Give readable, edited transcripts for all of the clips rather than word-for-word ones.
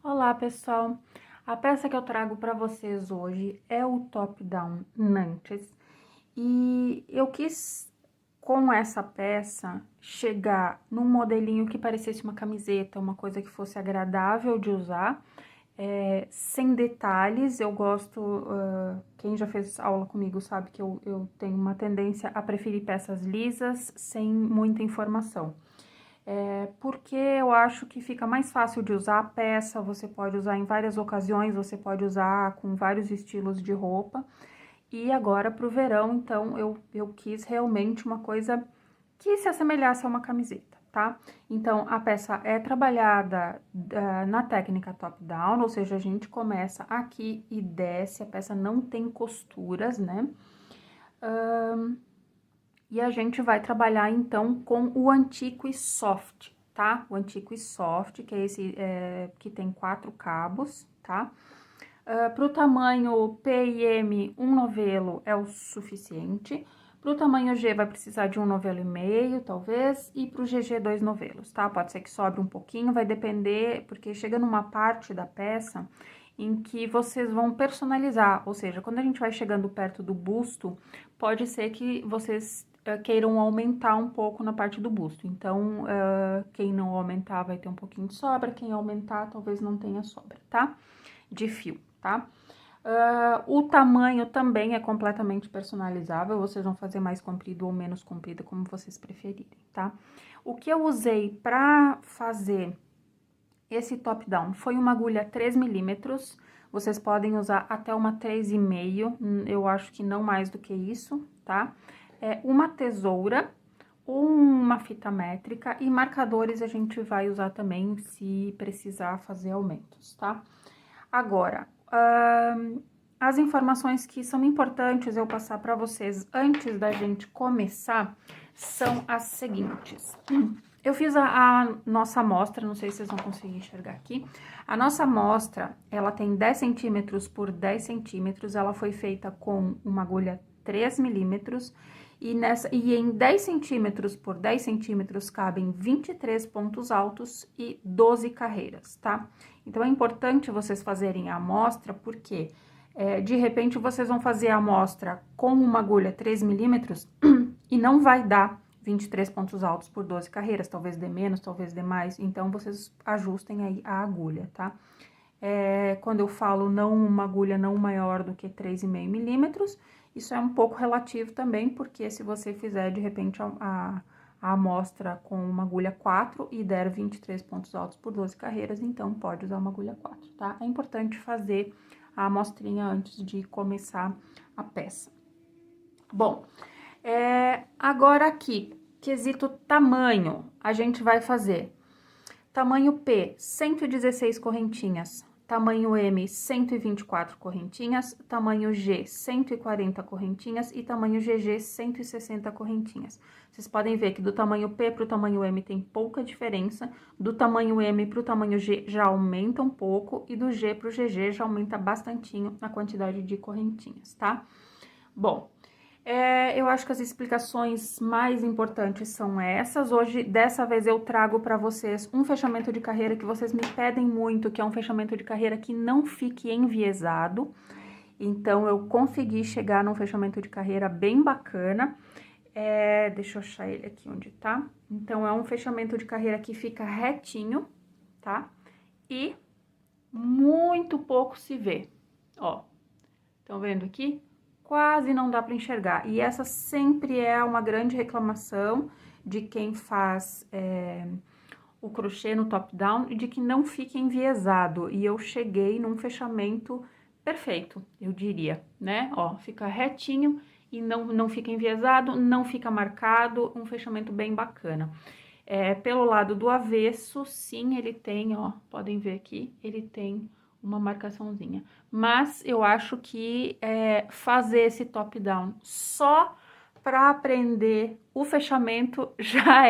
Olá, pessoal! A peça que eu trago para vocês hoje é o Top Down Nantes e eu quis, com essa peça, chegar num modelinho que parecesse uma camiseta, uma coisa que fosse agradável de usar, sem detalhes. Eu gosto, quem já fez aula comigo sabe que eu tenho uma tendência a preferir peças lisas, sem muita informação. Porque eu acho que fica mais fácil de usar a peça, você pode usar em várias ocasiões, você pode usar com vários estilos de roupa. E agora pro verão, então, eu quis realmente uma coisa que se assemelhasse a uma camiseta, tá? Então, a peça é trabalhada na técnica top-down, ou seja, a gente começa aqui e desce, a peça não tem costuras, né? E a gente vai trabalhar, então, com o Antiqui Soft, tá? O Antiqui Soft, que é esse que tem 4 cabos, tá? Para o tamanho P e M, um novelo é o suficiente. Para o tamanho G, vai precisar de um novelo e meio, talvez, e para o GG, 2 novelos, tá? Pode ser que sobre um pouquinho, vai depender, porque chega numa parte da peça em que vocês vão personalizar, ou seja, quando a gente vai chegando perto do busto, pode ser que vocês queiram aumentar um pouco na parte do busto. Então, quem não aumentar vai ter um pouquinho de sobra, quem aumentar talvez não tenha sobra, tá? De fio, tá? O tamanho também é completamente personalizável, vocês vão fazer mais comprido ou menos comprido, como vocês preferirem, tá? O que eu usei pra fazer esse top-down foi uma agulha 3 milímetros, vocês podem usar até uma 3,5, eu acho que não mais do que isso, tá? Uma tesoura, uma fita métrica e marcadores a gente vai usar também se precisar fazer aumentos, tá? Agora, as informações que são importantes eu passar para vocês antes da gente começar são as seguintes. Eu fiz a nossa amostra, não sei se vocês vão conseguir enxergar aqui. A nossa amostra, ela tem 10 centímetros por 10 centímetros, ela foi feita com uma agulha 3 milímetros, e em 10 centímetros por 10 centímetros cabem 23 pontos altos e 12 carreiras, tá? Então, é importante vocês fazerem a amostra, porque de repente vocês vão fazer a amostra com uma agulha 3 milímetros e não vai dar 23 pontos altos por 12 carreiras, talvez dê menos, talvez dê mais, então vocês ajustem aí a agulha, tá? Quando eu falo não uma agulha não maior do que 3,5 milímetros, isso é um pouco relativo também, porque se você fizer, de repente, a amostra com uma agulha 4 e der 23 pontos altos por 12 carreiras, então pode usar uma agulha 4, tá? É importante fazer a amostrinha antes de começar a peça. Bom, agora aqui, quesito tamanho, a gente vai fazer tamanho P, 116 correntinhas, tamanho M, 124 correntinhas, tamanho G, 140 correntinhas e tamanho GG, 160 correntinhas. Vocês podem ver que do tamanho P para o tamanho M tem pouca diferença, do tamanho M para o tamanho G já aumenta um pouco e do G para o GG já aumenta bastantinho a quantidade de correntinhas, tá? Bom, eu acho que as explicações mais importantes são essas. Hoje, dessa vez, eu trago para vocês um fechamento de carreira que vocês me pedem muito, que é um fechamento de carreira que não fique enviesado. Então, eu consegui chegar num fechamento de carreira bem bacana. Deixa eu achar ele aqui onde tá. Então, é um fechamento de carreira que fica retinho, tá? E muito pouco se vê, ó. Estão vendo aqui? Quase não dá para enxergar. E essa sempre é uma grande reclamação de quem faz o crochê no top-down, e de que não fique enviesado. E eu cheguei num fechamento perfeito, eu diria, né? Ó, fica retinho e não fica enviesado, não fica marcado, um fechamento bem bacana. Pelo lado do avesso, sim, ele tem, ó, podem ver aqui, ele tem uma marcaçãozinha. Mas eu acho que fazer esse top-down só para aprender o fechamento já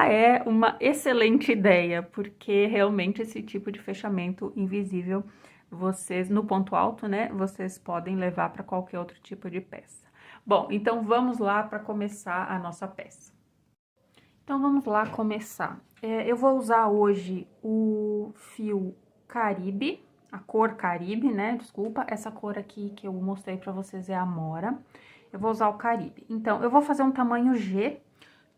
é uma excelente ideia, porque realmente esse tipo de fechamento invisível, vocês, no ponto alto, né, vocês podem levar para qualquer outro tipo de peça. Bom, então vamos lá para começar a nossa peça. Então, vamos lá começar. Eu vou usar hoje o fio Caribe, a cor Caribe, né? Desculpa, essa cor aqui que eu mostrei pra vocês é a Amora. Eu vou usar o Caribe. Então, eu vou fazer um tamanho G,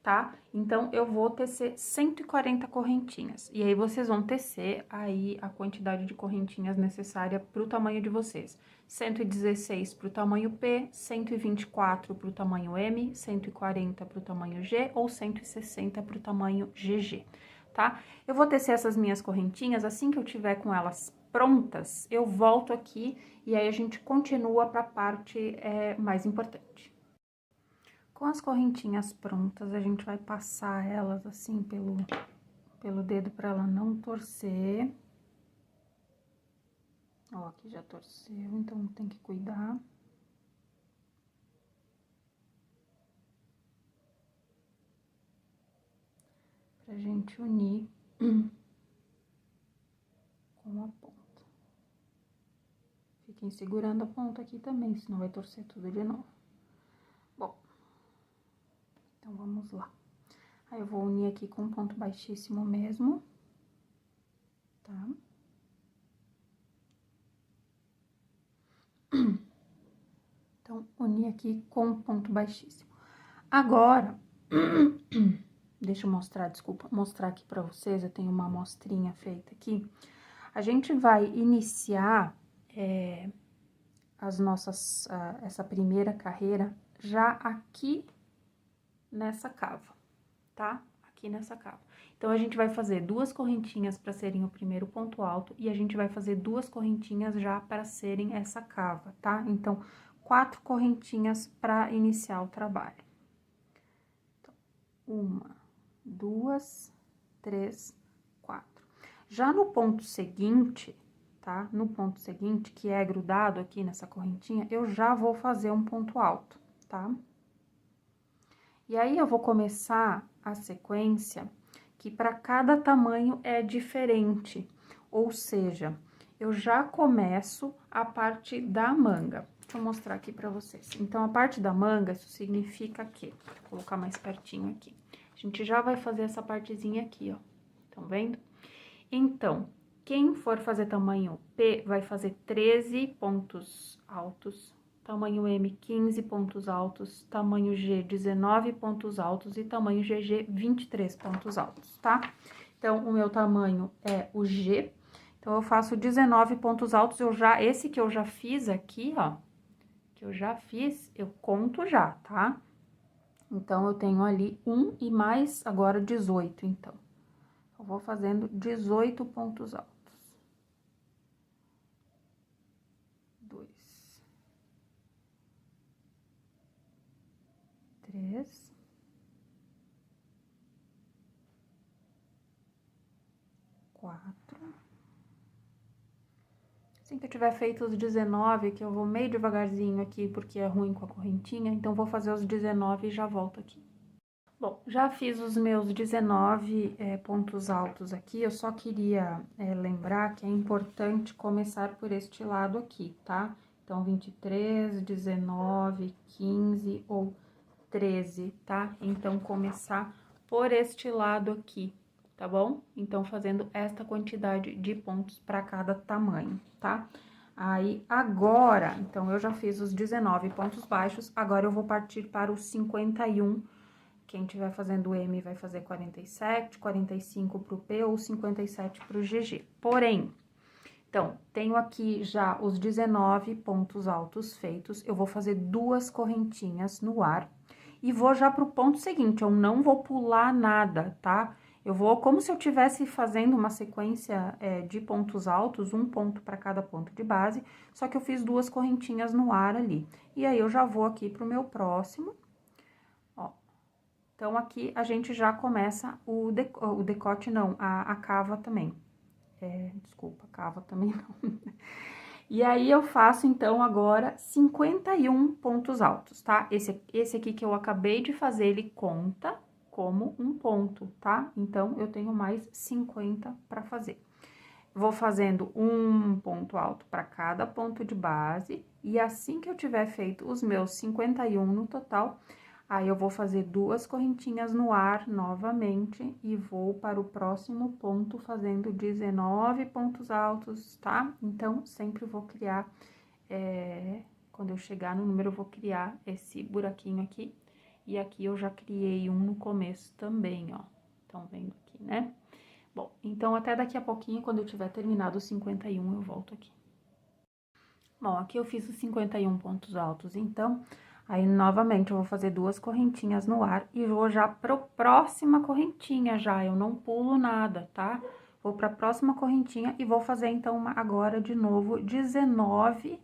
tá? Então, eu vou tecer 140 correntinhas. E aí, vocês vão tecer aí a quantidade de correntinhas necessária pro tamanho de vocês. 116 pro tamanho P, 124 pro tamanho M, 140 pro tamanho G ou 160 pro tamanho GG, tá? Eu vou tecer essas minhas correntinhas, assim que eu tiver com elas prontas, eu volto aqui e aí a gente continua pra parte mais importante. Com as correntinhas prontas, a gente vai passar elas assim pelo dedo pra ela não torcer. Ó, aqui já torceu, então tem que cuidar. Pra gente unir com a ponta. Fiquem segurando a ponta aqui também, senão vai torcer tudo de novo. Bom, então vamos lá. Aí, eu vou unir aqui com ponto baixíssimo mesmo, tá? Então, unir aqui com ponto baixíssimo. Agora, deixa eu mostrar, desculpa, mostrar aqui pra vocês, eu tenho uma amostrinha feita aqui. A gente vai iniciar essa primeira carreira já aqui nessa cava, tá? Aqui nessa cava. Então, a gente vai fazer 2 correntinhas para serem o primeiro ponto alto e a gente vai fazer 2 correntinhas já para serem essa cava, tá? Então, 4 correntinhas para iniciar o trabalho. Então, 1, 2, 3, 4. Já no ponto seguinte, tá? No ponto seguinte, que é grudado aqui nessa correntinha, eu já vou fazer um ponto alto, tá? E aí, eu vou começar a sequência que para cada tamanho é diferente, ou seja, eu já começo a parte da manga. Deixa eu mostrar aqui pra vocês. Então, a parte da manga, isso significa que, vou colocar mais pertinho aqui, a gente já vai fazer essa partezinha aqui, ó, estão vendo? Então, quem for fazer tamanho P, vai fazer 13 pontos altos, tamanho M, 15 pontos altos, tamanho G, 19 pontos altos e tamanho GG, 23 pontos altos, tá? Então, o meu tamanho é o G, então, eu faço 19 pontos altos, esse que eu já fiz aqui, ó, que eu já fiz, eu conto já, tá? Então, eu tenho ali 1 e mais agora 18, então. Eu vou fazendo 18 pontos altos. 2, 3, 4. Assim que eu tiver feito os 19, que eu vou meio devagarzinho aqui, porque é ruim com a correntinha, então vou fazer os 19 e já volto aqui. Bom, já fiz os meus 19 pontos altos aqui, eu só queria lembrar que é importante começar por este lado aqui, tá? Então, 23, 19, 15 ou 13, tá? Então, começar por este lado aqui, tá bom? Então, fazendo esta quantidade de pontos para cada tamanho, tá? Aí, agora, então, eu já fiz os 19 pontos baixos, agora eu vou partir para os 51. Quem estiver fazendo o M vai fazer 47, 45 pro P ou 57 pro GG. Porém, então, tenho aqui já os 19 pontos altos feitos, eu vou fazer 2 correntinhas no ar e vou já pro ponto seguinte, eu não vou pular nada, tá? Eu vou como se eu estivesse fazendo uma sequência de pontos altos, um ponto para cada ponto de base, só que eu fiz 2 correntinhas no ar ali. E aí, eu já vou aqui pro meu próximo, ó. Então, aqui a gente já começa o decote, não, a cava também. Desculpa, cava também não. E aí, eu faço, então, agora 51 pontos altos, tá? Esse aqui que eu acabei de fazer, ele conta como um ponto, tá? Então, eu tenho mais 50 pra fazer. Vou fazendo um ponto alto para cada ponto de base, e assim que eu tiver feito os meus 51 no total, Aí, eu vou fazer 2 correntinhas no ar novamente e vou para o próximo ponto fazendo 19 pontos altos, tá? Então, sempre vou criar, quando eu chegar no número, eu vou criar esse buraquinho aqui. E aqui eu já criei um no começo também, ó. Estão vendo aqui, né? Bom, então, até daqui a pouquinho, quando eu tiver terminado os 51, eu volto aqui. Bom, aqui eu fiz os 51 pontos altos, então, aí, novamente, eu vou fazer 2 correntinhas no ar e vou já pra próxima correntinha já, eu não pulo nada, tá? Vou pra próxima correntinha e vou fazer, então, agora, de novo, 19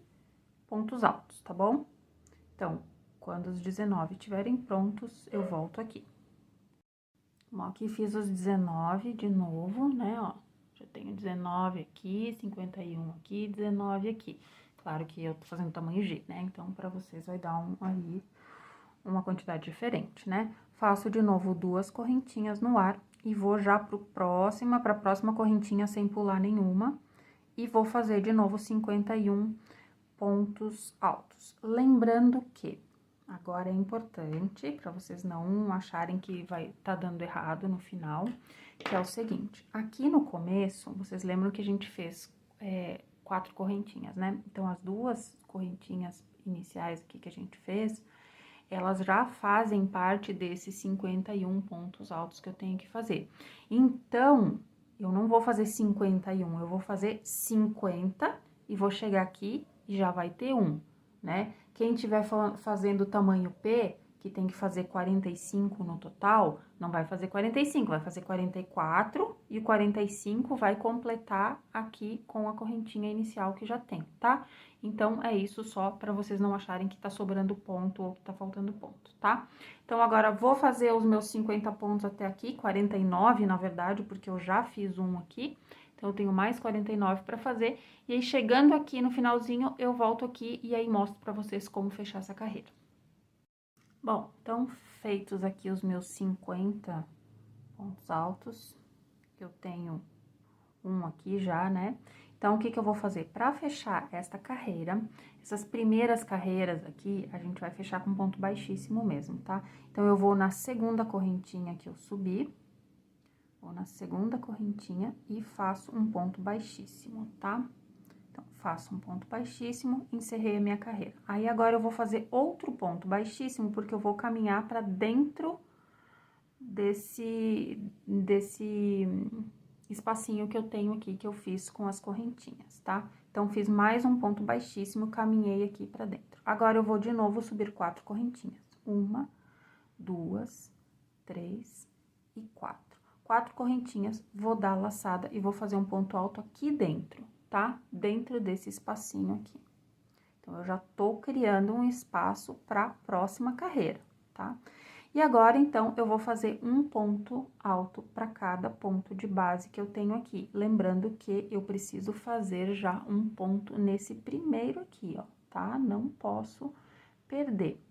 pontos altos, tá bom? Então, quando os 19 estiverem prontos, eu volto aqui. Bom, aqui fiz os 19 de novo, né, ó. Já tenho 19 aqui, 51 aqui, 19 aqui. Claro que eu tô fazendo tamanho G, né? Então, pra vocês vai dar aí uma quantidade diferente, né? Faço de novo 2 correntinhas no ar e vou já pra próxima correntinha sem pular nenhuma. E vou fazer de novo 51 pontos altos. Lembrando que agora é importante, para vocês não acharem que vai tá dando errado no final, que é o seguinte, aqui no começo, vocês lembram que a gente fez 4 correntinhas, né? Então, as 2 correntinhas iniciais aqui que a gente fez, elas já fazem parte desses 51 pontos altos que eu tenho que fazer. Então, eu não vou fazer 51, eu vou fazer 50 e vou chegar aqui e já vai ter 1, né? Quem tiver fazendo tamanho P, que tem que fazer 45 no total, não vai fazer 45, vai fazer 44 e o 45 vai completar aqui com a correntinha inicial que já tem, tá? Então, é isso só para vocês não acharem que tá sobrando ponto ou que tá faltando ponto, tá? Então, agora, vou fazer os meus 50 pontos até aqui, 49, na verdade, porque eu já fiz um aqui. Então, eu tenho mais 49 para fazer. E aí, chegando aqui no finalzinho, eu volto aqui e aí mostro para vocês como fechar essa carreira. Bom, então, feitos aqui os meus 50 pontos altos, eu tenho um aqui já, né? Então, o que que eu vou fazer? Para fechar esta carreira, essas primeiras carreiras aqui, a gente vai fechar com ponto baixíssimo mesmo, tá? Então, eu vou na segunda correntinha que eu subi, vou na segunda correntinha e faço um ponto baixíssimo, tá? Então, faço um ponto baixíssimo, encerrei a minha carreira. Aí, agora, eu vou fazer outro ponto baixíssimo, porque eu vou caminhar para dentro desse espacinho que eu tenho aqui, que eu fiz com as correntinhas, tá? Então, fiz mais um ponto baixíssimo, caminhei aqui pra dentro. Agora, eu vou de novo subir 4 correntinhas. 1, 2, 3 e 4. 4 correntinhas, vou dar a laçada e vou fazer um ponto alto aqui dentro, tá? Dentro desse espacinho aqui. Então, eu já tô criando um espaço pra próxima carreira, tá? E agora, então, eu vou fazer um ponto alto para cada ponto de base que eu tenho aqui. Lembrando que eu preciso fazer já um ponto nesse primeiro aqui, ó, tá? Não posso perder.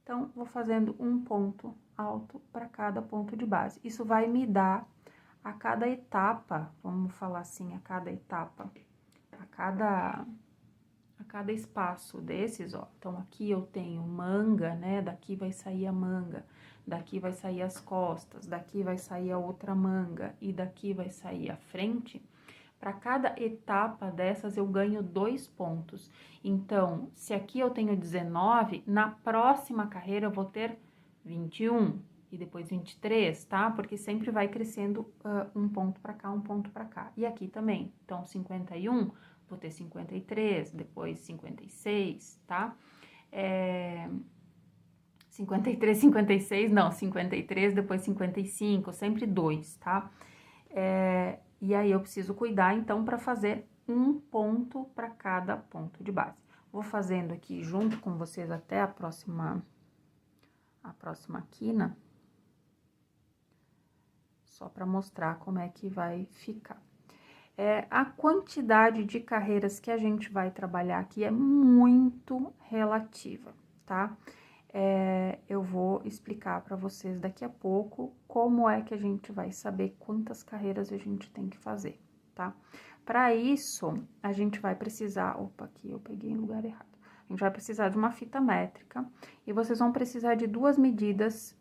Então, vou fazendo um ponto alto para cada ponto de base. Isso vai me dar a cada etapa, vamos falar assim, a cada etapa, a cada espaço desses, ó. Então, aqui eu tenho manga, né? Daqui vai sair a manga, daqui vai sair as costas, daqui vai sair a outra manga e daqui vai sair a frente. Para cada etapa dessas, eu ganho 2 pontos. Então, se aqui eu tenho 19, na próxima carreira eu vou ter 21 e depois 23, tá? Porque sempre vai crescendo um ponto para cá, um ponto para cá. E aqui também. Então, 51... vou ter 53, depois 56, tá? 53, 56, não, 53, depois 55, sempre 2, tá? E aí, eu preciso cuidar, então, para fazer um ponto para cada ponto de base. Vou fazendo aqui junto com vocês até a próxima quina, só para mostrar como é que vai ficar. A quantidade de carreiras que a gente vai trabalhar aqui é muito relativa, tá? Eu vou explicar para vocês daqui a pouco como é que a gente vai saber quantas carreiras a gente tem que fazer, tá? Para isso, a gente vai precisar... Opa, aqui eu peguei em lugar errado. a gente vai precisar de uma fita métrica e vocês vão precisar de 2 medidas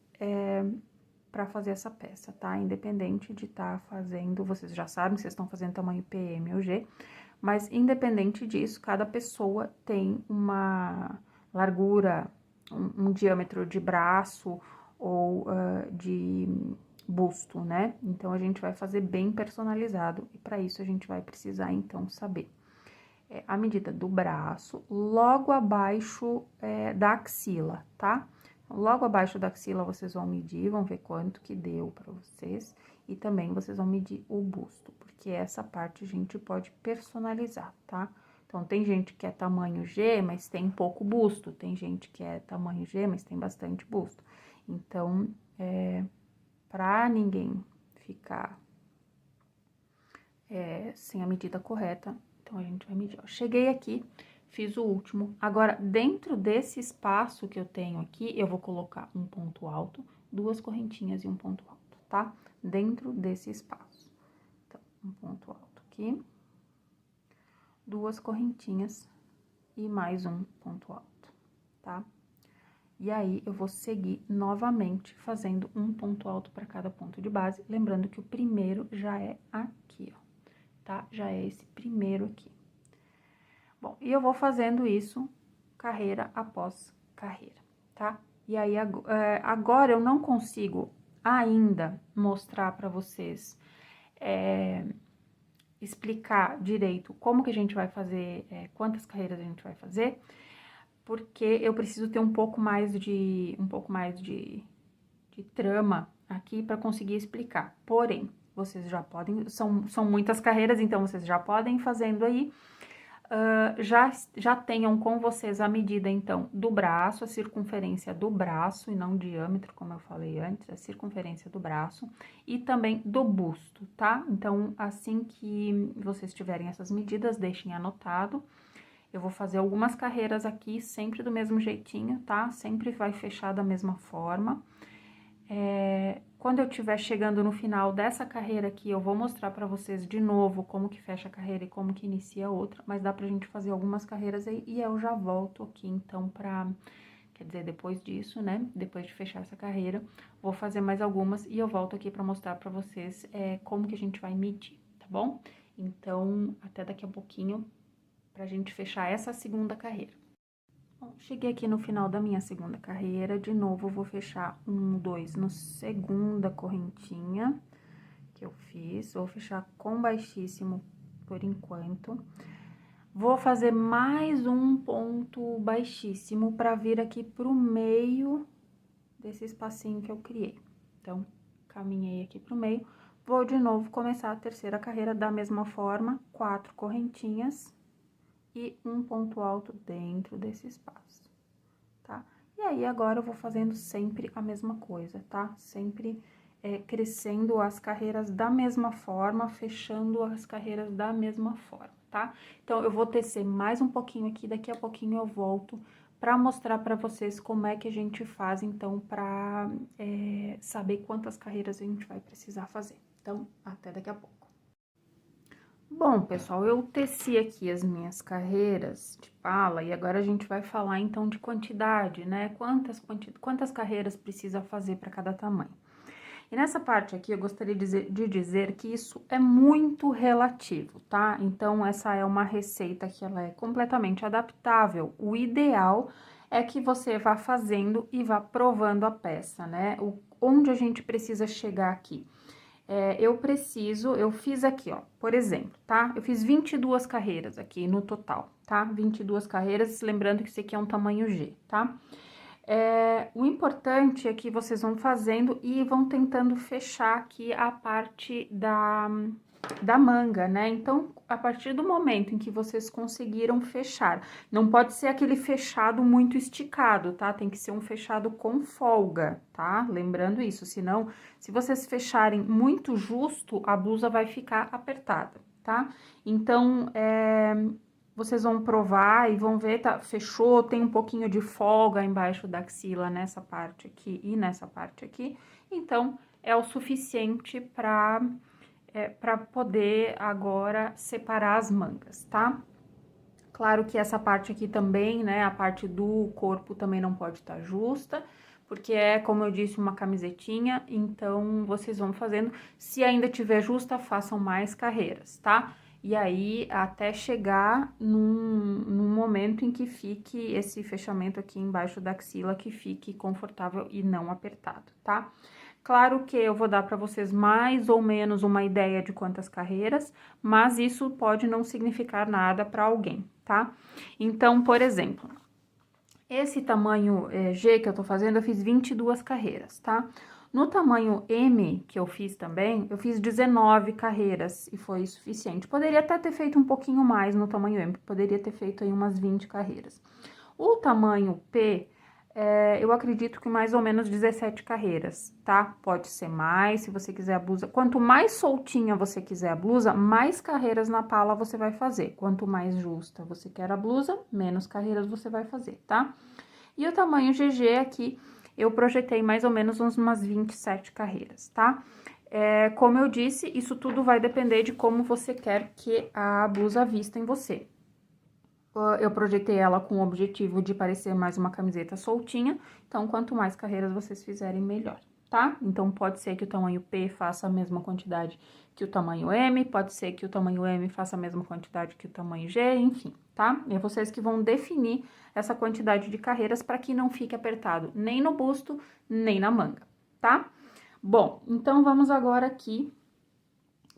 para fazer essa peça, tá? Independente de estar fazendo, vocês já sabem que vocês estão fazendo tamanho PM ou G, mas independente disso, cada pessoa tem uma largura, um diâmetro de braço ou de busto, né? Então, a gente vai fazer bem personalizado e para isso a gente vai precisar, então, saber a medida do braço logo abaixo da axila, tá? Logo abaixo da axila vocês vão medir, vão ver quanto que deu pra vocês. E também vocês vão medir o busto, porque essa parte a gente pode personalizar, tá? Então, tem gente que é tamanho G, mas tem pouco busto. Tem gente que é tamanho G, mas tem bastante busto. Então, pra ninguém ficar sem a medida correta, então a gente vai medir, ó. Cheguei aqui, fiz o último. Agora, dentro desse espaço que eu tenho aqui, eu vou colocar um ponto alto, 2 correntinhas e um ponto alto, tá? Dentro desse espaço. Então, um ponto alto aqui, 2 correntinhas e mais um ponto alto, tá? E aí, eu vou seguir novamente fazendo um ponto alto para cada ponto de base, lembrando que o primeiro já é aqui, ó, tá? Já é esse primeiro aqui. Bom, e eu vou fazendo isso carreira após carreira, tá? E aí, agora eu não consigo ainda mostrar pra vocês, explicar direito como que a gente vai fazer, quantas carreiras a gente vai fazer, porque eu preciso ter um pouco mais de trama aqui para conseguir explicar. Porém, vocês já podem, são muitas carreiras, então vocês já podem ir fazendo aí. Já tenham com vocês a medida, então, do braço, a circunferência do braço, e não o diâmetro, como eu falei antes, a circunferência do braço, e também do busto, tá? Então, assim que vocês tiverem essas medidas, deixem anotado. Eu vou fazer algumas carreiras aqui, sempre do mesmo jeitinho, tá? Sempre vai fechar da mesma forma. Quando eu estiver chegando no final dessa carreira aqui, eu vou mostrar pra vocês de novo como que fecha a carreira e como que inicia a outra, mas dá pra gente fazer algumas carreiras aí e eu já volto aqui, então, quer dizer, depois disso, né, depois de fechar essa carreira, vou fazer mais algumas e eu volto aqui pra mostrar pra vocês como que a gente vai medir, tá bom? Então, até daqui a pouquinho pra gente fechar essa segunda carreira. Bom, cheguei aqui no final da minha segunda carreira, de novo eu vou fechar 1, 2 na segunda correntinha que eu fiz, vou fechar com baixíssimo por enquanto. Vou fazer mais um ponto baixíssimo pra vir aqui pro meio desse espacinho que eu criei. Então, caminhei aqui pro meio, vou de novo começar a terceira carreira da mesma forma, 4 correntinhas e um ponto alto dentro desse espaço, tá? E aí, agora eu vou fazendo sempre a mesma coisa, tá? Sempre crescendo as carreiras da mesma forma, fechando as carreiras da mesma forma, tá? Então, eu vou tecer mais um pouquinho aqui, daqui a pouquinho eu volto pra mostrar pra vocês como é que a gente faz, então, pra saber quantas carreiras a gente vai precisar fazer. Então, até daqui a pouco. Bom, pessoal, eu teci aqui as minhas carreiras de pala e agora a gente vai falar, então, de quantidade, né? Quantas carreiras precisa fazer para cada tamanho. E nessa parte aqui, eu gostaria de dizer que isso é muito relativo, tá? Então, essa é uma receita que ela é completamente adaptável. O ideal é que você vá fazendo e vá provando a peça, né? Onde a gente precisa chegar aqui. Eu fiz aqui, ó, por exemplo, tá? Eu fiz 22 carreiras aqui no total, tá? 22 carreiras, lembrando que isso aqui é um tamanho G, tá? O importante é que vocês vão fazendo e vão tentando fechar aqui a parte da manga, né? Então, a partir do momento em que vocês conseguiram fechar, não pode ser aquele fechado muito esticado, tá? Tem que ser um fechado com folga, tá? Lembrando isso, senão, se vocês fecharem muito justo, a blusa vai ficar apertada, tá? Então, vocês vão provar e vão ver, tá, fechou, tem um pouquinho de folga embaixo da axila nessa parte aqui e nessa parte aqui. Então, é o suficiente para poder agora separar as mangas, tá? Claro que essa parte aqui também, né, a parte do corpo também não pode estar justa, porque é, como eu disse, uma camisetinha, então vocês vão fazendo. Se ainda tiver justa, façam mais carreiras, tá? E aí, até chegar num momento em que fique esse fechamento aqui embaixo da axila, que fique confortável e não apertado, tá? Claro que eu vou dar para vocês mais ou menos uma ideia de quantas carreiras, mas isso pode não significar nada para alguém, tá? Então, por exemplo, esse tamanho G que eu tô fazendo, eu fiz 22 carreiras, tá? No tamanho M, que eu fiz também, eu fiz 19 carreiras e foi suficiente. Poderia até ter feito um pouquinho mais no tamanho M, poderia ter feito aí umas 20 carreiras. O tamanho P, eu acredito que mais ou menos 17 carreiras, tá? Pode ser mais, se você quiser a blusa. Quanto mais soltinha você quiser a blusa, mais carreiras na pala você vai fazer. Quanto mais justa você quer a blusa, menos carreiras você vai fazer, tá? E o tamanho GG aqui, eu projetei mais ou menos umas 27 carreiras, tá? Como eu disse, isso tudo vai depender de como você quer que a blusa vista em você. Eu projetei ela com o objetivo de parecer mais uma camiseta soltinha, então, quanto mais carreiras vocês fizerem, melhor, tá? Então, pode ser que o tamanho P faça a mesma quantidade que o tamanho M, pode ser que o tamanho M faça a mesma quantidade que o tamanho G, enfim, tá? É vocês que vão definir essa quantidade de carreiras para que não fique apertado nem no busto, nem na manga, tá? Bom, então, vamos agora aqui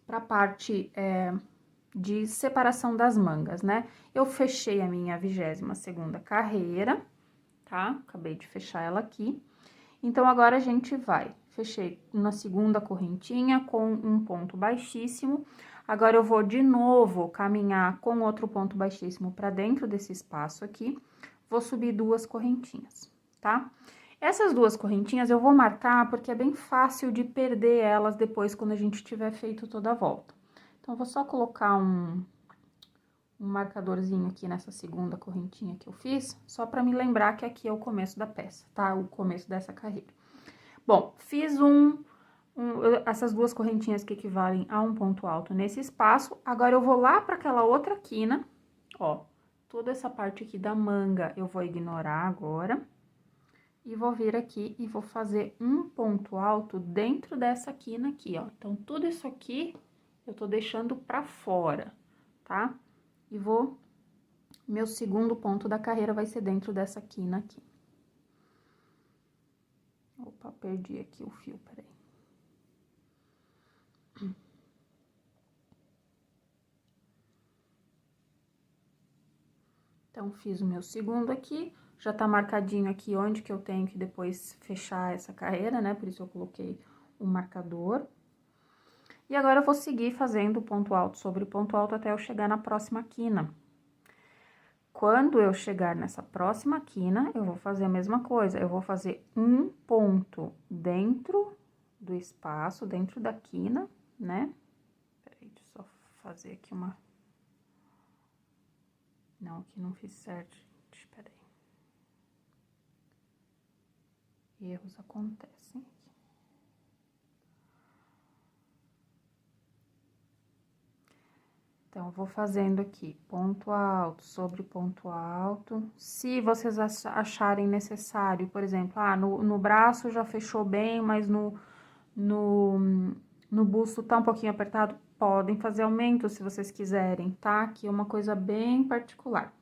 para a parte de separação das mangas, né? Eu fechei a minha 22ª carreira, tá? Acabei de fechar ela aqui. Então, agora a gente fechei na segunda correntinha com um ponto baixíssimo. Agora, eu vou de novo caminhar com outro ponto baixíssimo para dentro desse espaço aqui. Vou subir 2 correntinhas, tá? Essas 2 correntinhas eu vou marcar porque é bem fácil de perder elas depois quando a gente tiver feito toda a volta. Então, vou só colocar um marcadorzinho aqui nessa segunda correntinha que eu fiz, só para me lembrar que aqui é o começo da peça, tá? O começo dessa carreira. Bom, fiz essas 2 correntinhas que equivalem a um ponto alto nesse espaço. Agora, eu vou lá para aquela outra quina, ó, toda essa parte aqui da manga eu vou ignorar agora. E vou vir aqui e vou fazer um ponto alto dentro dessa quina aqui, ó. Então, tudo isso aqui eu tô deixando pra fora, tá? E meu segundo ponto da carreira vai ser dentro dessa quina aqui. Opa, perdi aqui o fio, peraí. Então, fiz o meu segundo aqui, já tá marcadinho aqui onde que eu tenho que depois fechar essa carreira, né? Por isso eu coloquei o marcador. E agora, eu vou seguir fazendo ponto alto sobre ponto alto até eu chegar na próxima quina. Quando eu chegar nessa próxima quina, eu vou fazer a mesma coisa. Eu vou fazer um ponto dentro do espaço, dentro da quina, né? Peraí, deixa eu só fazer aqui uma... Não, aqui não fiz certo, gente, peraí. Erros acontecem. Então, vou fazendo aqui ponto alto sobre ponto alto. Se vocês acharem necessário, por exemplo, no braço já fechou bem, mas no busto tá um pouquinho apertado, podem fazer aumento se vocês quiserem, tá? Aqui é uma coisa bem particular.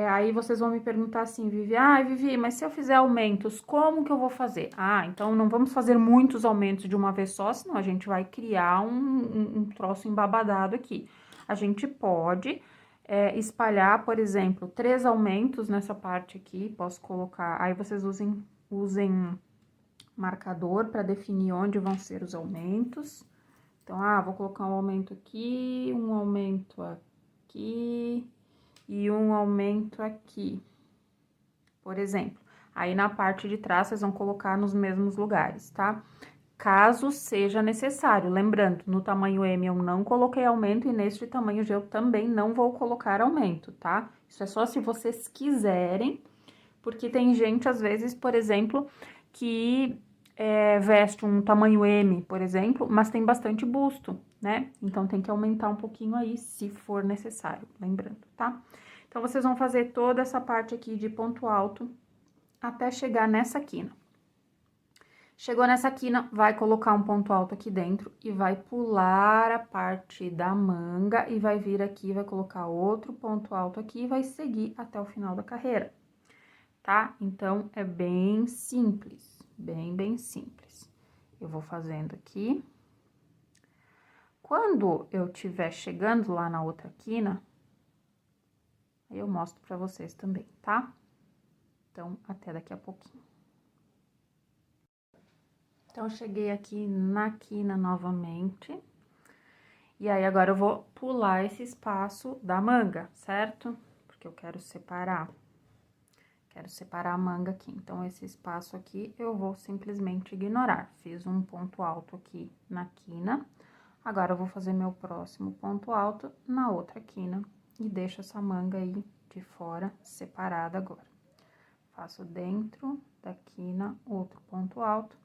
Aí vocês vão me perguntar assim, Vivi, Vivi, mas se eu fizer aumentos, como que eu vou fazer? Então não vamos fazer muitos aumentos de uma vez só, senão a gente vai criar um troço embabadado aqui. A gente pode espalhar, por exemplo, 3 aumentos nessa parte aqui, posso colocar, aí vocês usem marcador para definir onde vão ser os aumentos. Então, vou colocar um aumento aqui, um aumento aqui e um aumento aqui, por exemplo. Aí, na parte de trás, vocês vão colocar nos mesmos lugares, tá? Caso seja necessário. Lembrando, no tamanho M eu não coloquei aumento e neste tamanho G eu também não vou colocar aumento, tá? Isso é só se vocês quiserem, porque tem gente, às vezes, por exemplo, que veste um tamanho M, por exemplo, mas tem bastante busto, né? Então, tem que aumentar um pouquinho aí, se for necessário, lembrando, tá? Então, vocês vão fazer toda essa parte aqui de ponto alto até chegar nessa quina. Chegou nessa quina, vai colocar um ponto alto aqui dentro e vai pular a parte da manga e vai vir aqui, vai colocar outro ponto alto aqui e vai seguir até o final da carreira, tá? Então, é bem simples, bem simples. Eu vou fazendo aqui. Quando eu estiver chegando lá na outra quina, aí eu mostro pra vocês também, tá? Então, até daqui a pouquinho. Então, eu cheguei aqui na quina novamente. E aí, agora eu vou pular esse espaço da manga, certo? Porque eu quero separar. Quero separar a manga aqui. Então, esse espaço aqui eu vou simplesmente ignorar. Fiz um ponto alto aqui na quina. Agora, eu vou fazer meu próximo ponto alto na outra quina. E deixo essa manga aí de fora, separada agora. Faço dentro da quina outro ponto alto.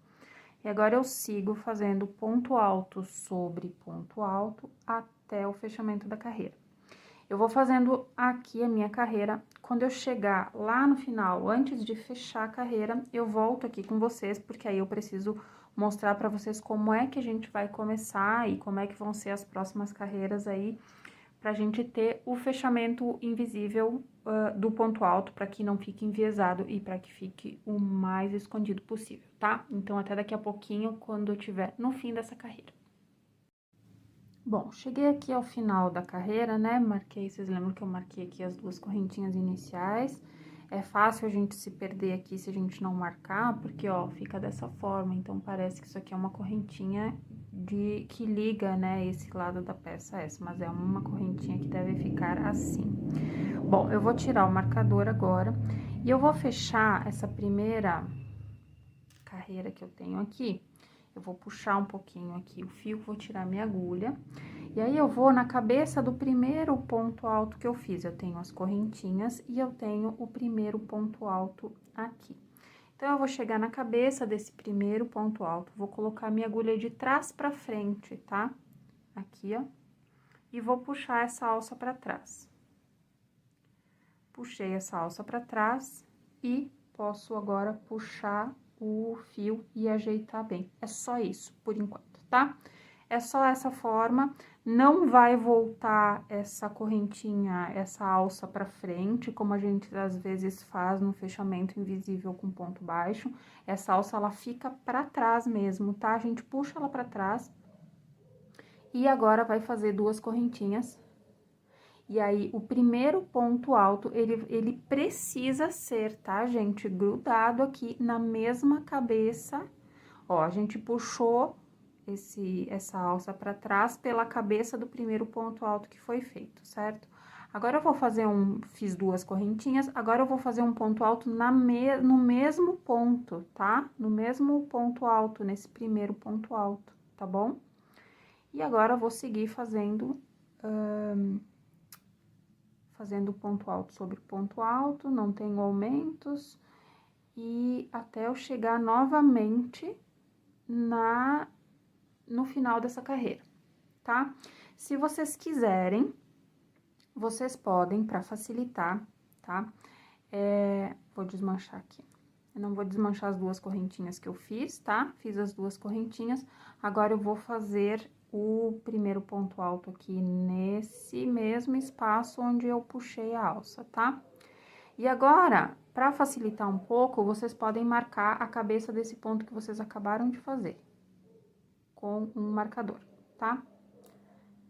E agora, eu sigo fazendo ponto alto sobre ponto alto até o fechamento da carreira. Eu vou fazendo aqui a minha carreira. Quando eu chegar lá no final, antes de fechar a carreira, eu volto aqui com vocês, porque aí eu preciso mostrar pra vocês como é que a gente vai começar e como é que vão ser as próximas carreiras aí, pra gente ter o fechamento invisível do ponto alto, pra que não fique enviesado e pra que fique o mais escondido possível, tá? Então, até daqui a pouquinho, quando eu tiver no fim dessa carreira. Bom, cheguei aqui ao final da carreira, né? Marquei, vocês lembram que eu marquei aqui as duas correntinhas iniciais. É fácil a gente se perder aqui se a gente não marcar, porque, ó, fica dessa forma. Então, parece que isso aqui é uma correntinha que liga, né, esse lado da peça a essa, mas é uma correntinha que deve ficar assim. Bom, eu vou tirar o marcador agora e eu vou fechar essa primeira carreira que eu tenho aqui. Eu vou puxar um pouquinho aqui o fio, vou tirar minha agulha. E aí, eu vou na cabeça do primeiro ponto alto que eu fiz. Eu tenho as correntinhas e eu tenho o primeiro ponto alto aqui. Então, eu vou chegar na cabeça desse primeiro ponto alto, vou colocar minha agulha de trás pra frente, tá? Aqui, ó. E vou puxar essa alça pra trás. Puxei essa alça pra trás e posso agora puxar o fio e ajeitar bem. É só isso, por enquanto, tá? É só essa forma, não vai voltar essa correntinha, essa alça pra frente, como a gente às vezes faz no fechamento invisível com ponto baixo. Essa alça, ela fica pra trás mesmo, tá? A gente puxa ela pra trás. E agora, vai fazer duas correntinhas. E aí, o primeiro ponto alto, ele precisa ser, tá, gente? Grudado aqui na mesma cabeça. Ó, a gente puxou essa alça pra trás pela cabeça do primeiro ponto alto que foi feito, certo? Agora, eu vou fazer fiz duas correntinhas, agora eu vou fazer um ponto alto no mesmo ponto, tá? No mesmo ponto alto, nesse primeiro ponto alto, tá bom? E agora, eu vou seguir fazendo ponto alto sobre ponto alto, não tenho aumentos, e até eu chegar novamente no final dessa carreira, tá? Se vocês quiserem, vocês podem, pra facilitar, tá? Vou desmanchar aqui. Eu não vou desmanchar as duas correntinhas que eu fiz, tá? Fiz as duas correntinhas, agora eu vou fazer o primeiro ponto alto aqui nesse mesmo espaço onde eu puxei a alça, tá? E agora, pra facilitar um pouco, vocês podem marcar a cabeça desse ponto que vocês acabaram de fazer com um marcador, tá?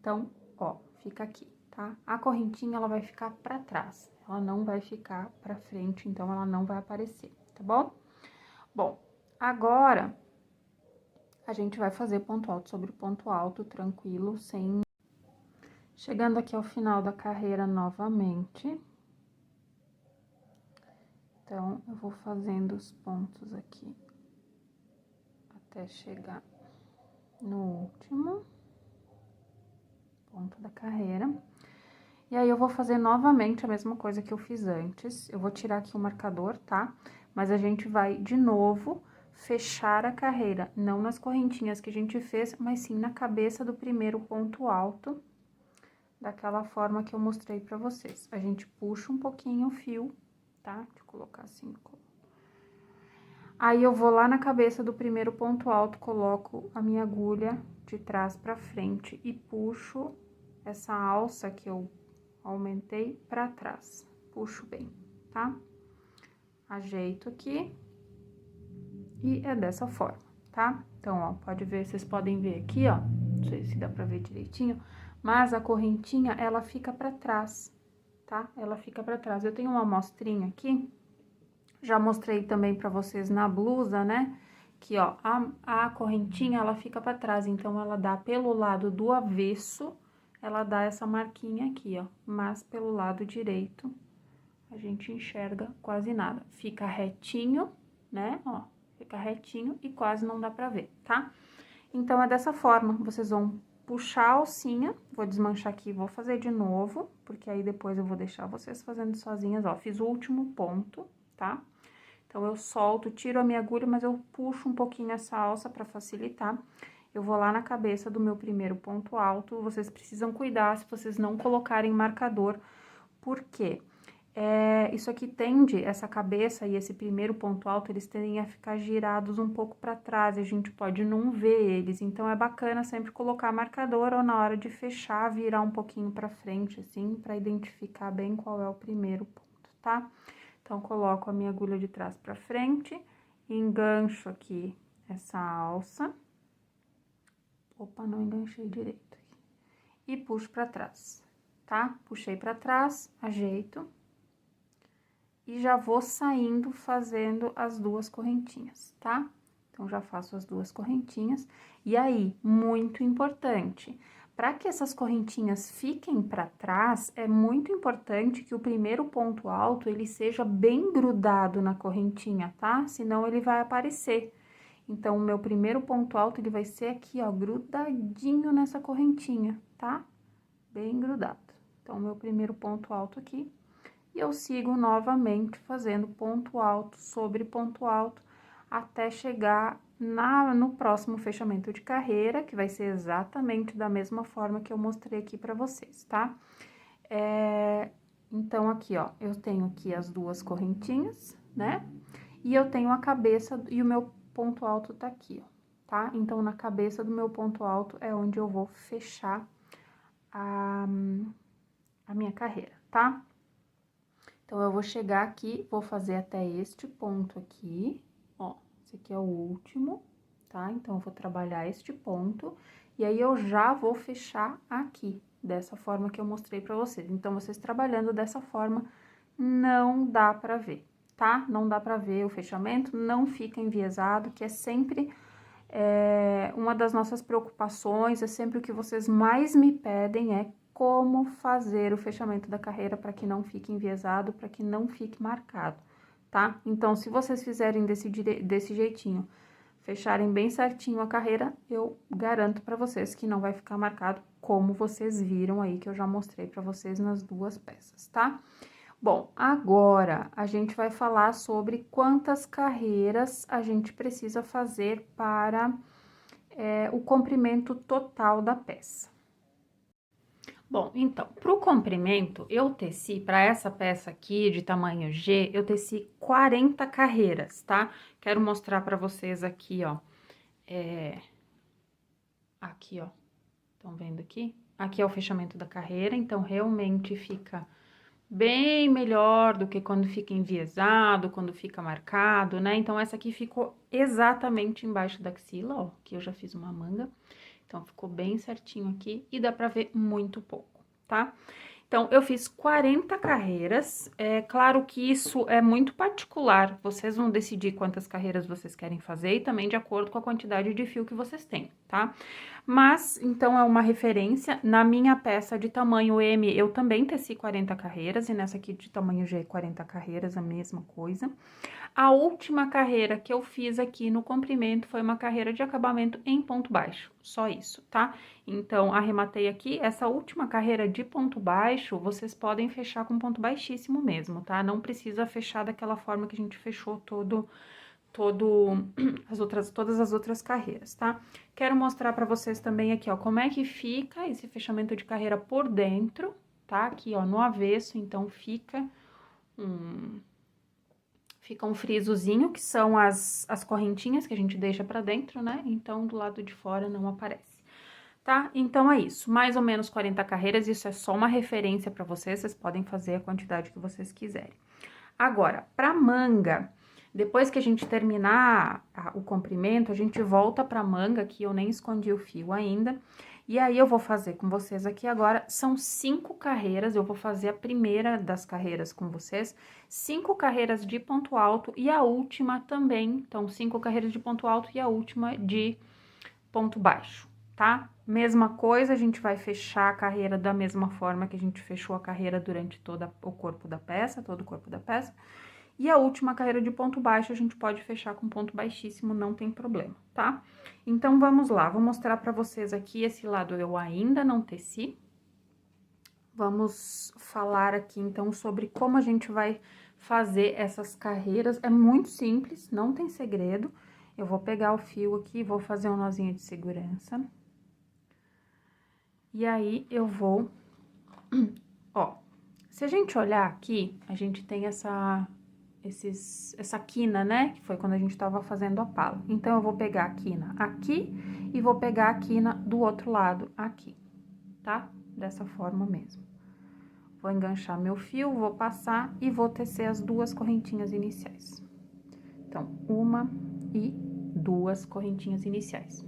Então, ó, fica aqui, tá? A correntinha, ela vai ficar pra trás, ela não vai ficar pra frente, então, ela não vai aparecer, tá bom? Bom, agora, a gente vai fazer ponto alto sobre ponto alto, tranquilo, sem... Chegando aqui ao final da carreira novamente. Então, eu vou fazendo os pontos aqui até chegar no último ponto da carreira. E aí, eu vou fazer novamente a mesma coisa que eu fiz antes. Eu vou tirar aqui o marcador, tá? Mas a gente vai, de novo, fechar a carreira, não nas correntinhas que a gente fez, mas sim na cabeça do primeiro ponto alto, daquela forma que eu mostrei pra vocês. A gente puxa um pouquinho o fio, tá? Deixa eu colocar assim. Aí, eu vou lá na cabeça do primeiro ponto alto, coloco a minha agulha de trás pra frente e puxo essa alça que eu aumentei pra trás. Puxo bem, tá? Ajeito aqui e é dessa forma, tá? Então, ó, pode ver, vocês podem ver aqui, ó, não sei se dá pra ver direitinho, mas a correntinha, ela fica pra trás, tá? Ela fica pra trás. Eu tenho uma amostrinha aqui, já mostrei também pra vocês na blusa, né? Que, ó, a correntinha, ela fica pra trás, então, ela dá pelo lado do avesso, ela dá essa marquinha aqui, ó, mas pelo lado direito, a gente enxerga quase nada. Fica retinho, né, ó, fica retinho e quase não dá pra ver, tá? Então, é dessa forma, vocês vão puxar a alcinha, vou desmanchar aqui e vou fazer de novo, porque aí depois eu vou deixar vocês fazendo sozinhas, ó, fiz o último ponto, tá? Então, eu solto, tiro a minha agulha, mas eu puxo um pouquinho essa alça pra facilitar. Eu vou lá na cabeça do meu primeiro ponto alto, vocês precisam cuidar se vocês não colocarem marcador, por quê? Isso aqui tende, essa cabeça e esse primeiro ponto alto, eles tendem a ficar girados um pouco para trás, e a gente pode não ver eles, então é bacana sempre colocar marcador ou na hora de fechar, virar um pouquinho para frente, assim, para identificar bem qual é o primeiro ponto, tá? Então, coloco a minha agulha de trás para frente, engancho aqui essa alça. Opa, não enganchei direito aqui. E puxo para trás, tá? Puxei para trás, ajeito. E já vou saindo fazendo as duas correntinhas, tá? Então, já faço as duas correntinhas. E aí, muito importante, para que essas correntinhas fiquem para trás, é muito importante que o primeiro ponto alto, ele seja bem grudado na correntinha, tá? Senão, ele vai aparecer. Então, o meu primeiro ponto alto, ele vai ser aqui, ó, grudadinho nessa correntinha, tá? Bem grudado. Então, o meu primeiro ponto alto aqui. E eu sigo novamente fazendo ponto alto sobre ponto alto até chegar no próximo fechamento de carreira, que vai ser exatamente da mesma forma que eu mostrei aqui pra vocês, tá? Então, aqui, ó, eu tenho aqui as duas correntinhas, né? E eu tenho a cabeça e o meu ponto alto tá aqui, ó, tá? Então, na cabeça do meu ponto alto é onde eu vou fechar a minha carreira, tá? Então, eu vou chegar aqui, vou fazer até este ponto aqui, ó, esse aqui é o último, tá? Então, eu vou trabalhar este ponto, e aí eu já vou fechar aqui, dessa forma que eu mostrei pra vocês. Então, vocês trabalhando dessa forma, não dá pra ver, tá? Não dá pra ver o fechamento, não fica enviesado, que é sempre uma das nossas preocupações, é sempre o que vocês mais me pedem, é como fazer o fechamento da carreira para que não fique enviesado, para que não fique marcado, tá? Então, se vocês fizerem desse jeitinho, fecharem bem certinho a carreira, eu garanto para vocês que não vai ficar marcado, como vocês viram aí, que eu já mostrei para vocês nas duas peças, tá? Bom, agora a gente vai falar sobre quantas carreiras a gente precisa fazer para o comprimento total da peça. Bom, então, para o comprimento, eu teci, para essa peça aqui de tamanho G, eu teci 40 carreiras, tá? Quero mostrar para vocês aqui, ó. Aqui, ó. Estão vendo aqui? Aqui é o fechamento da carreira, então, realmente fica bem melhor do que quando fica enviesado, quando fica marcado, né? Então, essa aqui ficou exatamente embaixo da axila, ó, que eu já fiz uma manga. Então, ficou bem certinho aqui e dá pra ver muito pouco, tá? Então, eu fiz 40 carreiras, é claro que isso é muito particular, vocês vão decidir quantas carreiras vocês querem fazer e também de acordo com a quantidade de fio que vocês têm, tá? Mas, então, é uma referência, na minha peça de tamanho M, eu também teci 40 carreiras, e nessa aqui de tamanho G, 40 carreiras, a mesma coisa. A última carreira que eu fiz aqui no comprimento foi uma carreira de acabamento em ponto baixo, só isso, tá? Então, arrematei aqui, essa última carreira de ponto baixo, vocês podem fechar com ponto baixíssimo mesmo, tá? Não precisa fechar daquela forma que a gente fechou todas as outras carreiras, tá? Quero mostrar pra vocês também aqui, ó, como é que fica esse fechamento de carreira por dentro, tá? Aqui, ó, no avesso, então fica um frisozinho, que são as correntinhas que a gente deixa pra dentro, né? Então, do lado de fora não aparece, tá? Então, é isso, mais ou menos 40 carreiras, isso é só uma referência pra vocês podem fazer a quantidade que vocês quiserem. Agora, pra manga, depois que a gente terminar o comprimento, a gente volta pra manga, que eu nem escondi o fio ainda, e aí eu vou fazer com vocês aqui agora, são 5 carreiras, eu vou fazer a primeira das carreiras com vocês, 5 carreiras de ponto alto e a última também, então 5 carreiras de ponto alto e a última de ponto baixo, tá? Mesma coisa, a gente vai fechar a carreira da mesma forma que a gente fechou a carreira durante todo o corpo da peça, e a última carreira de ponto baixo a gente pode fechar com ponto baixíssimo, não tem problema, tá? Então, vamos lá, vou mostrar pra vocês aqui, esse lado eu ainda não teci. Vamos falar aqui, então, sobre como a gente vai fazer essas carreiras. É muito simples, não tem segredo. Eu vou pegar o fio aqui e vou fazer um nozinho de segurança. E aí, eu vou... Ó, se a gente olhar aqui, a gente tem essa quina, né? Que foi quando a gente tava fazendo a pala. Então, eu vou pegar a quina aqui e vou pegar a quina do outro lado aqui, tá? Dessa forma mesmo. Vou enganchar meu fio, vou passar e vou tecer as 2 correntinhas iniciais. Então, 1 e 2 correntinhas iniciais.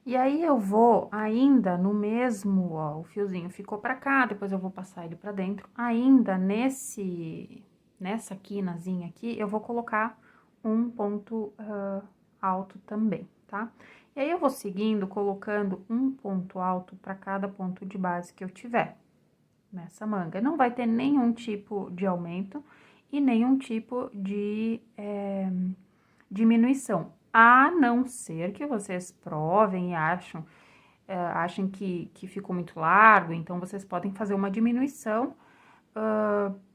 E aí, eu vou ainda no mesmo, ó, o fiozinho ficou pra cá, depois eu vou passar ele pra dentro. Ainda nessa quinazinha aqui, eu vou colocar um ponto alto também, tá? E aí, eu vou seguindo, colocando um ponto alto pra cada ponto de base que eu tiver nessa manga. Não vai ter nenhum tipo de aumento e nenhum tipo de diminuição. A não ser que vocês provem e achem que ficou muito largo, então vocês podem fazer uma diminuição,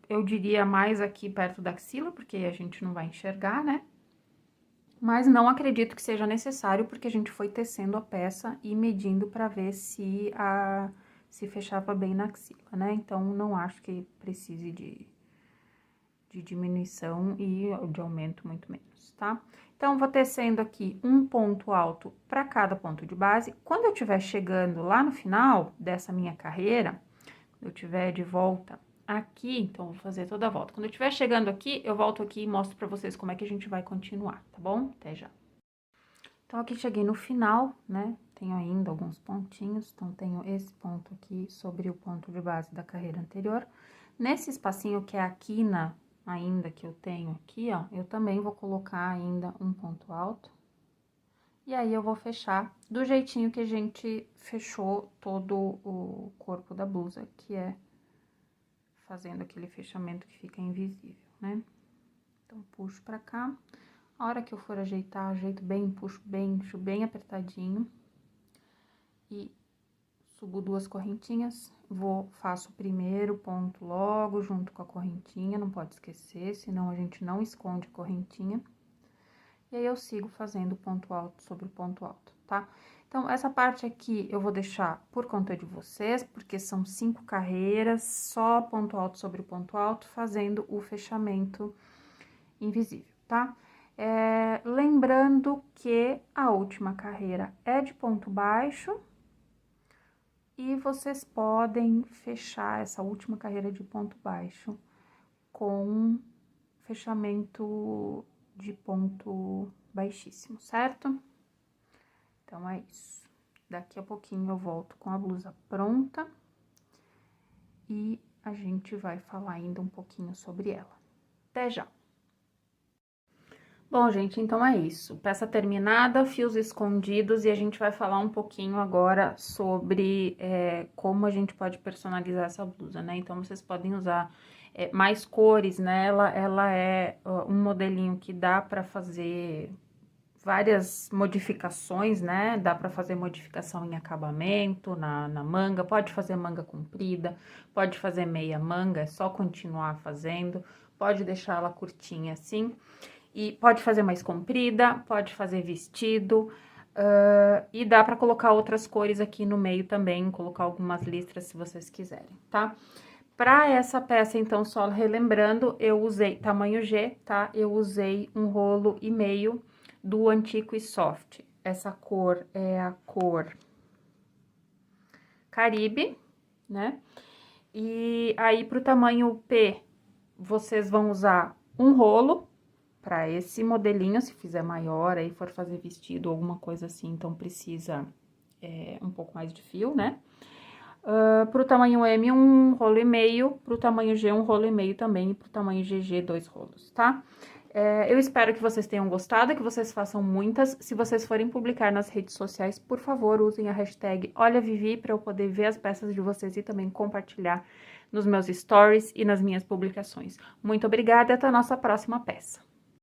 eu diria mais aqui perto da axila, porque a gente não vai enxergar, né? Mas não acredito que seja necessário, porque a gente foi tecendo a peça e medindo para ver se fechava bem na axila, né? Então, não acho que precise de diminuição e de aumento, muito menos, tá? Então, vou tecendo aqui um ponto alto para cada ponto de base. Quando eu estiver chegando lá no final dessa minha carreira, quando eu estiver de volta aqui, então, vou fazer toda a volta. Quando eu estiver chegando aqui, eu volto aqui e mostro pra vocês como é que a gente vai continuar, tá bom? Até já. Então, aqui cheguei no final, né? Tenho ainda alguns pontinhos, então, tenho esse ponto aqui sobre o ponto de base da carreira anterior. Nesse espacinho que é a quina ainda que eu tenho aqui, ó, eu também vou colocar ainda um ponto alto. E aí, eu vou fechar do jeitinho que a gente fechou todo o corpo da blusa, que é fazendo aquele fechamento que fica invisível, né? Então, puxo pra cá. A hora que eu for ajeitar, ajeito bem, puxo bem apertadinho. E subo 2 correntinhas, faço o primeiro ponto logo junto com a correntinha, não pode esquecer, senão a gente não esconde a correntinha. E aí, eu sigo fazendo ponto alto sobre ponto alto, tá? Então, essa parte aqui eu vou deixar por conta de vocês, porque são 5 carreiras, só ponto alto sobre ponto alto, fazendo o fechamento invisível, tá? Lembrando que a última carreira é de ponto baixo, e vocês podem fechar essa última carreira de ponto baixo com fechamento de ponto baixíssimo, certo? Então, é isso. Daqui a pouquinho eu volto com a blusa pronta e a gente vai falar ainda um pouquinho sobre ela. Até já! Bom, gente, então é isso. Peça terminada, fios escondidos, e a gente vai falar um pouquinho agora sobre como a gente pode personalizar essa blusa, né? Então, vocês podem usar mais cores nela. Ela é um modelinho que dá pra fazer várias modificações, né? Dá pra fazer modificação em acabamento, na manga, pode fazer manga comprida, pode fazer meia manga, é só continuar fazendo, pode deixar ela curtinha assim. E pode fazer mais comprida, pode fazer vestido, e dá pra colocar outras cores aqui no meio também, colocar algumas listras se vocês quiserem, tá? Pra essa peça, então, só relembrando, eu usei tamanho G, tá? Eu usei 1,5 rolo do Antico e Soft. Essa cor é a cor Caribe, né? E aí, pro tamanho P, vocês vão usar 1 rolo pra esse modelinho, se fizer maior, aí for fazer vestido ou alguma coisa assim, então precisa um pouco mais de fio, né? Pro tamanho M, 1,5 rolo, pro tamanho G, 1,5 rolo também, e pro tamanho GG, 2 rolos, tá? Eu espero que vocês tenham gostado, que vocês façam muitas. Se vocês forem publicar nas redes sociais, por favor, usem a hashtag OlhaVivi para eu poder ver as peças de vocês e também compartilhar nos meus stories e nas minhas publicações. Muito obrigada e até a nossa próxima peça.